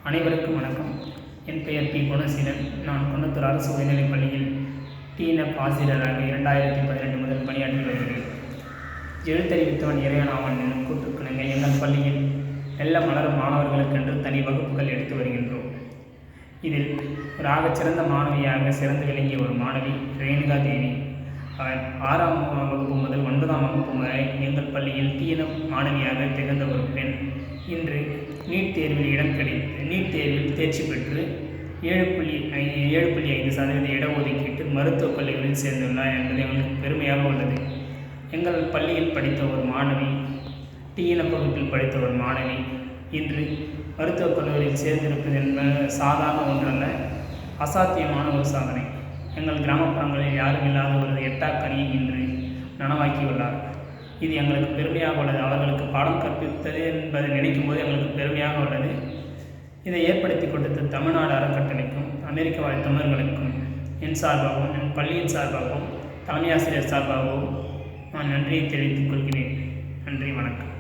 அனைவருக்கும் வணக்கம். என் பெயர் பி. குணசீலன். நான் குன்னத்தூர் அரசு உயர்நிலைப் பள்ளியில் டிஎன்எஃப் ஆசிரியராக 2018 முதல் பணியாற்றி வருகிறேன். எழுத்தறிவித்தவன் இறைவனாவான் என்னும் கூற்றுக்கிணங்க எங்கள் பள்ளியில் நல்ல மலரும் மாணவர்களுக்கென்று தனி வகுப்புகள் எடுத்து வருகின்றோம். இதில் ஒரு ஆகச்சிறந்த மாணவியாக சிறந்து விளங்கிய ஒரு மாணவி ரேணுகா தேவி. அவர் 6ஆம் வகுப்பு முதல் 9ஆம் வகுப்பு வரை எங்கள் பள்ளியில் டிஎன்எஃப் மாணவியாக திகழ்ந்த ஒரு பெண் இன்று நீட் தேர்வில் தேர்ச்சி பெற்று 7.5% இடஒதுக்கீட்டு மருத்துவக் கல்லூரியில் சேர்ந்துள்ளார் என்பது எங்களுக்கு பெருமையாக உள்ளது. எங்கள் பள்ளியில் படித்த ஒரு மாணவி, டிஎன்எஃப் வகுப்பில் படித்த ஒரு மாணவி இன்று மருத்துவக் கல்லூரியில் சேர்ந்திருப்பது என்பது சாதாரண ஒன்றல்ல, அசாத்தியமான ஒரு சாதனை. எங்கள் கிராமப்புறங்களில் யாரும் இல்லாத ஒரு எட்டாக்கனியை இன்று நனவாக்கியுள்ளார். இது எங்களுக்கு பெருமையாக உள்ளது. அவர்களுக்கு பாடம் கற்பித்தது என்பதை நினைக்கும் போது எங்களுக்கு பெருமையாக உள்ளது. இதை ஏற்படுத்தி கொடுத்த தமிழ்நாடு அறக்கட்டளைக்கும் அமெரிக்க வாழ் தமிழர்களுக்கும் என் சார்பாகவும் என் பள்ளியின் சார்பாகவும் தலைமை ஆசிரியர் சார்பாகவும் நான் நன்றியை தெரிவித்துக் கொள்கிறேன். நன்றி, வணக்கம்.